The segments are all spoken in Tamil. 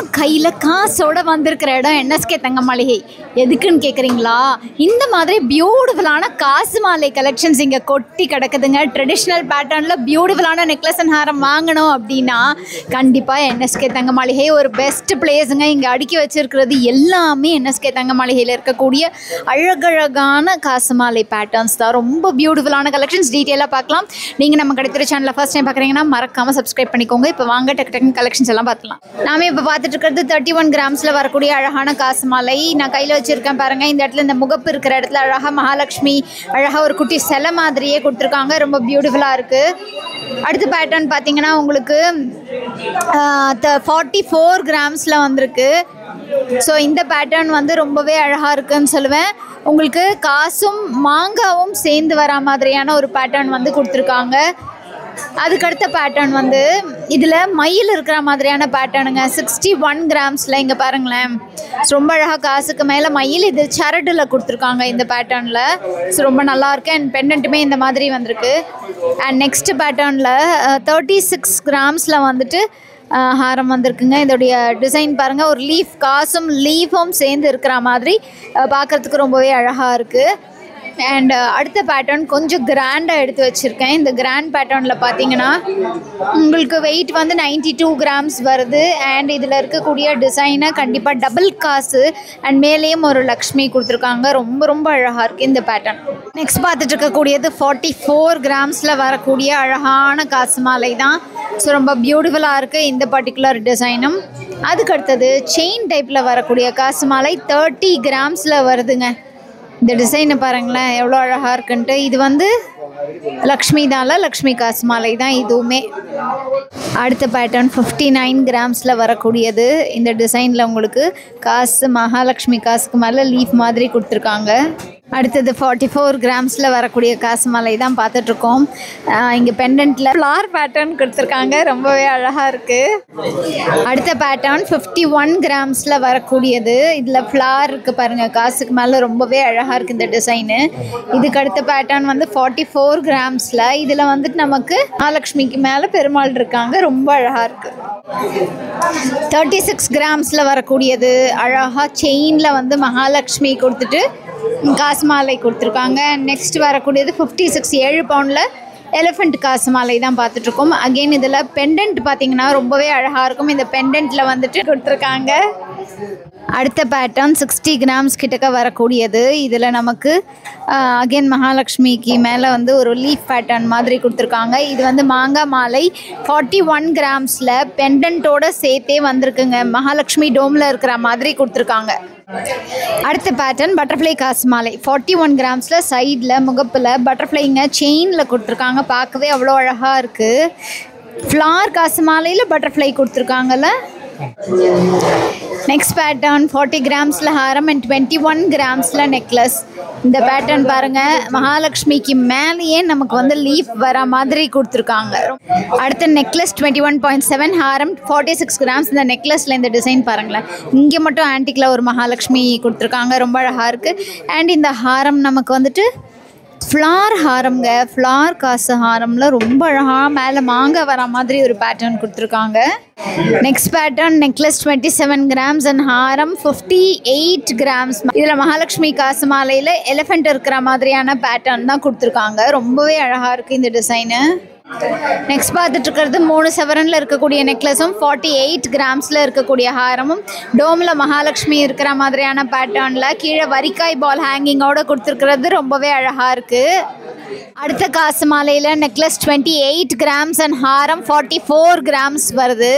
எல்லாரும் கையில் காசோட வந்திருக்கிற இடம் என்எஸ்கே தங்க மாளிகை. எதுக்குன்னு கேட்குறீங்களா? இந்த மாதிரி பியூட்டிஃபுல்லான காசு மாலை கலெக்ஷன்ஸ் இங்கே கொட்டி கிடக்குதுங்க. ட்ரெடிஷ்னல் பேட்டர்னில் பியூட்டிஃபுல்லான நெக்லஸ் அண்ட் ஹாரம் வாங்கணும் அப்படின்னா கண்டிப்பாக என்எஸ்கே தங்க மாளிகை ஒரு பெஸ்ட் பிளேஸுங்க. இங்கே அடுக்கி வச்சுருக்கிறது எல்லாமே என்எஸ்கே தங்க மாளிகையில் இருக்கக்கூடிய அழகழகான காசு மாலை பேட்டர்ன்ஸ் தான். ரொம்ப பியூட்டிஃபுல்லான கலெக்ஷன்ஸ் டீட்டெயிலாக பார்க்கலாம். நீங்கள் நம்ம கிடைக்கிற சேனலில் ஃபர்ஸ்ட் டைம் பார்க்குறீங்கன்னா மறக்காமல் சப்ஸ்கிரைப் பண்ணிக்கோங்க. இப்போ வாங்க டக்கு டக்குன்னு கலெக்ஷன்ஸ் எல்லாம் பார்க்கலாம். நாம இப்போ பார்த்துட்டு இருக்கிறது 31 கிராம்ஸில் வரக்கூடிய அழகான காசு மாலை. நான் கையில் வச்சுருக்கேன் பாருங்கள். இந்த இடத்துல இந்த முகப்பு இருக்கிற இடத்துல அழகாக மகாலட்சுமி அழகாக ஒரு குட்டி சிலை மாதிரியே கொடுத்துருக்காங்க. ரொம்ப பியூட்டிஃபுல்லாக இருக்குது. அடுத்த பேட்டர்ன் பார்த்தீங்கன்னா உங்களுக்கு 44 கிராம்ஸில் வந்திருக்கு. ஸோ இந்த பேட்டர்ன் வந்து ரொம்பவே அழகாக இருக்குதுன்னு சொல்லுவேன். உங்களுக்கு காசும் மாங்காவும் சேர்ந்து வர மாதிரியான ஒரு பேட்டர்ன் வந்து கொடுத்துருக்காங்க. அதுக்கடுத்த பேட்டர்ன் வந்து இதில் மயில் இருக்கிற மாதிரியான பேட்டர்னுங்க. 61 கிராம்ஸில் இங்கே பாருங்களேன். ரொம்ப அழகாக காசுக்கு மேலே மயில். இது சரடில் கொடுத்துருக்காங்க இந்த பேட்டர்னில். ஸோ ரொம்ப நல்லாயிருக்கு. அண்ட் பெண்டன்ட்டுமே இந்த மாதிரி வந்திருக்கு. அண்ட் நெக்ஸ்ட் பேட்டர்னில் 36 கிராம்ஸில் வந்துட்டு ஹாரம் வந்திருக்குங்க. இதோடைய டிசைன் பாருங்கள். ஒரு லீஃப், காசும் லீஃபும் சேர்ந்து இருக்கிற மாதிரி பார்க்குறதுக்கு ரொம்பவே அழகாக இருக்குது. அண்ட் அடுத்த பேட்டர்ன் கொஞ்சம் கிராண்டாக எடுத்து வச்சுருக்கேன். இந்த கிராண்ட் பேட்டர்னில் பார்த்தீங்கன்னா உங்களுக்கு வெயிட் வந்து 92 கிராம்ஸ் வருது. அண்ட் இதில் இருக்கக்கூடிய டிசைனை கண்டிப்பாக டபுள் காசு அண்ட் மேலேயும் ஒரு லக்ஷ்மி கொடுத்துருக்காங்க. ரொம்ப ரொம்ப அழகாக இருக்குது இந்த பேட்டர்ன். நெக்ஸ்ட் பார்த்துட்டு இருக்கக்கூடியது 44 கிராம்ஸில் வரக்கூடிய அழகான காசு மாலை தான். ஸோ ரொம்ப பியூட்டிஃபுல்லாக இருக்குது இந்த பர்டிகுலர் டிசைனும். அதுக்கடுத்தது செயின் டைப்பில் வரக்கூடிய காசு மாலை 30 கிராம்ஸில் வருதுங்க. இந்த டிசைனை பாருங்களேன் எவ்வளோ அழகாக இருக்குன்ட்டு. இது வந்து லக்ஷ்மி தான்ல, லக்ஷ்மி காசு மாலை தான் இதுவுமே. அடுத்த பேட்டர்ன் 59 கிராம்ஸில் வரக்கூடியது. இந்த டிசைனில் உங்களுக்கு காசு மகாலட்சுமி காசுக்கு மேலே லீஃப் மாதிரி கொடுத்துருக்காங்க. அடுத்தது 44 கிராம்ஸில் வரக்கூடிய காசு மாலை தான் பார்த்துட்ருக்கோம். இங்கே பெண்டன்ட்டில் ஃப்ளார் பேட்டர்ன் கொடுத்துருக்காங்க. ரொம்பவே அழகாக இருக்குது. அடுத்த பேட்டர்ன் 51 கிராம்ஸில் வரக்கூடியது. இதில் ஃப்ளார் இருக்குது பாருங்கள். காசுக்கு மேலே ரொம்பவே அழகாக இருக்குது இந்த டிசைனு. இதுக்கு அடுத்த பேட்டர்ன் வந்து 44 கிராம்ஸில். இதில் வந்துட்டு நமக்கு மகாலட்சுமிக்கு மேலே பெருமாள் இருக்காங்க. ரொம்ப அழகாக இருக்குது. 36 கிராம்ஸில் வரக்கூடியது. அழகாக செயினில் வந்து மகாலட்சுமி கொடுத்துட்டு காசு மாலை கொடுத்துருக்காங்க. நெக்ஸ்ட் வரக்கூடியது 56 7 பவுண்டில் எலிஃபண்ட் காசு மாலை தான் பார்த்துட்ருக்கோம். அகெயின் இதில் பெண்டன்ட் பார்த்திங்கன்னா ரொம்பவே அழகாக இருக்கும். இந்த பெண்டன்ட்டில் வந்துட்டு கொடுத்துருக்காங்க. அடுத்த பேட்டர்ன் 60 கிராம்ஸ் கிட்டக்க வரக்கூடியது. இதில் நமக்கு அகெயின் மகாலட்சுமிக்கு மேலே வந்து ஒரு லீஃப் பேட்டர்ன் மாதிரி கொடுத்துருக்காங்க. இது வந்து மாங்காய் மாலை 41 கிராம்ஸில் பெண்டன்ட்டோடு சேர்த்தே வந்திருக்குங்க. மகாலட்சுமி டோமில் இருக்கிற மாதிரி கொடுத்துருக்காங்க. அடுத்த பேட்டர்ன் பட்டர்ஃப்ளை காசு மாலை 41 கிராம்ஸில் சைடில் முகப்பில் பட்டர்ஃப்ளைங்க செயினில் கொடுத்துருக்காங்க. பார்க்கவே அவ்வளோ அழகாக இருக்குது. ஃப்ளார் காசு மாலையில் butterfly கொடுத்துருக்காங்கல்ல. Next pattern 40 கிராம்ஸில் Haram and 21 கிராம்ஸில் necklace. இந்த பேட்டர்ன் பாருங்கள். மகாலட்சுமிக்கு மேலேயே நமக்கு வந்து லீஃப் வர மாதிரி கொடுத்துருக்காங்க. அடுத்த நெக்லஸ் 21.7 ஹாரம் 46 கிராம்ஸ். இந்த நெக்லஸில் இந்த டிசைன் பாருங்களேன். இங்கே மட்டும் ஆன்டிக்கில் ஒரு மகாலட்சுமி கொடுத்துருக்காங்க. ரொம்ப அழகாக இருக்குது. அண்ட் இந்த ஹாரம் நமக்கு வந்துட்டு ஃப்ளார் ஹாரம்ங்க. ஃப்ளார் காசு ஹாரமில் ரொம்ப அழகாக மேலே மாங்காய் வர மாதிரி ஒரு பேட்டர்ன் கொடுத்துருக்காங்க. Next pattern necklace 27 grams and Haram 58 grams. இதில் மகாலட்சுமி காசு மாலையில் எலிஃபெண்ட் இருக்கிற மாதிரியான பேட்டர்ன் தான் கொடுத்துருக்காங்க. ரொம்பவே அழகாக இருக்குது இந்த டிசைனு. நெக்ஸ்ட் பார்த்துட்டு இருக்கிறது 3 சவரனில் இருக்கக்கூடிய நெக்லஸும் 48 கிராம்ஸில் இருக்கக்கூடிய ஹாரமும் டோமில் மகாலட்சுமி இருக்கிற மாதிரியான பேட்டர்னில் கீழே வரிக்காய் பால் ஹேங்கிங்கோடு கொடுத்துருக்கிறது ரொம்பவே அழகாக இருக்குது. அடுத்த காசு மாலையில் necklace 28 grams and Haram 44 grams வருது.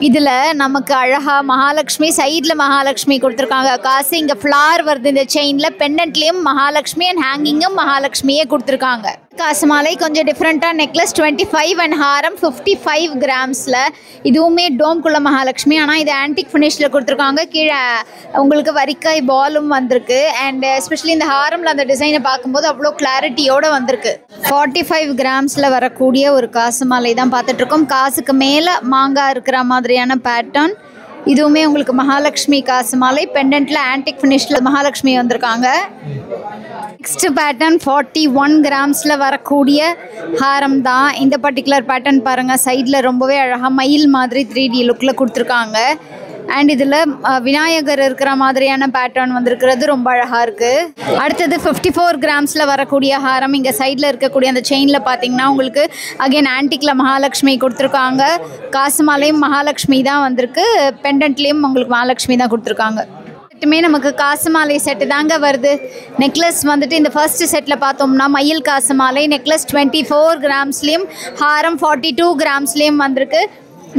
இதில் நமக்கு அழகாக மகாலட்சுமி சைடில் மகாலட்சுமி கொடுத்துருக்காங்க. காசு இங்கே ஃப்ளார் வருது இந்த செயினில். பெண்டன்ட்லேயும் மகாலட்சுமி அண்ட் ஹேங்கிங்கும் மகாலட்சுமியே கொடுத்துருக்காங்க. காசு மாலை கொஞ்சம் டிஃப்ரெண்ட்டாக நெக்லஸ் 25 அண்ட் ஹாரம் 55 கிராம்ஸில். இதுவுமே டோம்குள்ள மகாலட்சுமி. ஆனால் இது ஆன்டிக் ஃபினிஷில் கொடுத்துருக்காங்க. கீழே உங்களுக்கு வரிக்காய் பாலும் வந்திருக்கு. அண்ட் எஸ்பெஷலி இந்த ஹாரமில் அந்த டிசைனை பார்க்கும்போது அவ்வளோ கிளாரிட்டியோடு வந்திருக்கு. 45 கிராம்ஸில் வரக்கூடிய ஒரு காசு மாலை தான் பார்த்துட்ருக்கோம். காசுக்கு மேலே மாங்காய் இருக்கிற மாதிரியான பேட்டர்ன். இதுவுமே உங்களுக்கு மகாலட்சுமி காசு மாலை. பெண்டன்ட்டில் ஆன்டிக் ஃபினிஷில் மகாலட்சுமி வந்திருக்காங்க. நெக்ஸ்ட் பேட்டர்ன் 41 கிராம்ஸில் வரக்கூடிய ஹாரம் தான். இந்த பர்டிகுலர் பேட்டர்ன் பாருங்கள். சைடில் ரொம்பவே அழகாக மயில் மாதிரி 3D லுக்கில் கொடுத்துருக்காங்க. அண்ட் இதில் விநாயகர் இருக்கிற மாதிரியான பேட்டர்ன் வந்திருக்கிறது ரொம்ப அழகாக இருக்குது. அடுத்தது 54 கிராம்ஸில் வரக்கூடிய ஹாரம். இங்கே சைடில் இருக்கக்கூடிய அந்த செயினில் பார்த்தீங்கன்னா உங்களுக்கு அகைன் ஆன்டிக்கில் மகாலட்சுமி கொடுத்துருக்காங்க. காசு மாலையும் மகாலட்சுமி தான் வந்திருக்கு. பெண்டன்ட்லேயும் உங்களுக்கு மகாலட்சுமி தான் கொடுத்துருக்காங்க. செட்டுமே நமக்கு காசு மாலை செட்டு தாங்க வருது. நெக்லஸ் வந்துட்டு இந்த ஃபர்ஸ்ட் செட்டில் பார்த்தோம்னா மயில் காசு மாலை நெக்லஸ் 24 கிராம்ஸ்லேயும் ஹாரம் 42 கிராம்ஸ்லேயும் வந்திருக்கு.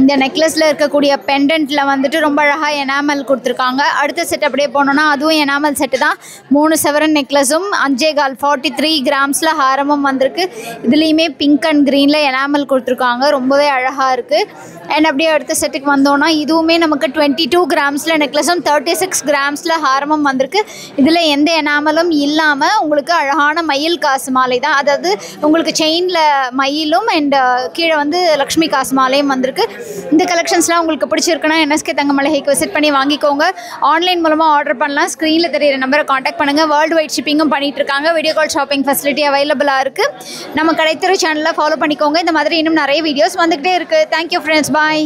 இந்த நெக்லஸில் இருக்கக்கூடிய பெண்டன்ட்டில் வந்துட்டு ரொம்ப அழகாக எனாமல் கொடுத்துருக்காங்க. அடுத்த செட் அப்படியே போனோன்னா அதுவும் எனாமல் செட்டு தான். 3 சவரன் நெக்லஸும் 5.25 43 கிராம்ஸில் ஹாரமும் வந்திருக்கு. இதுலேயுமே பிங்க் அண்ட் க்ரீனில் எனாமல் கொடுத்துருக்காங்க. ரொம்பவே அழகாக இருக்குது. அண்ட் அப்படியே அடுத்த செட்டுக்கு வந்தோன்னா இதுவுமே நமக்கு 22 கிராம்ஸில் நெக்லஸும் 36 கிராம்ஸில் ஹாரமும் வந்திருக்கு. இதில் எந்த எனாமலும் இல்லாமல் உங்களுக்கு அழகான மயில் காசு மாலை தான். அதாவது உங்களுக்கு செயினில் மயிலும் அண்ட் கீழே வந்து லக்ஷ்மி காசு மாலையும் வந்திருக்கு. இந்த கலெக்ஷன்ஸ்லாம் உங்களுக்கு பிடிச்சிருக்குன்னா என்எஸ்கே தங்கமளிகைக்கு விசிட் பண்ணி வாங்கிக்கோங்க. ஆன்லைன் மூலமாக ஆர்டர் பண்ணலாம். ஸ்க்ரீனில் தெரியிற நம்பரை காண்டாக்ட் பண்ணுங்கள். வேர்ல்டு வைட் ஷிப்பிங்கும் பண்ணிகிட்டு இருக்காங்க. வீடியோ கால் ஷாப்பிங் ஃபெசிலிட்டி அவைலபிளாக இருக்குது. நம்ம கடைத்தெரு சேனலில் ஃபாலோ பண்ணிக்கோங்க. இந்த மாதிரி இன்னும் நிறைய வீடியோஸ் வந்துகிட்டே இருக்குது. Thank you friends. பாய்.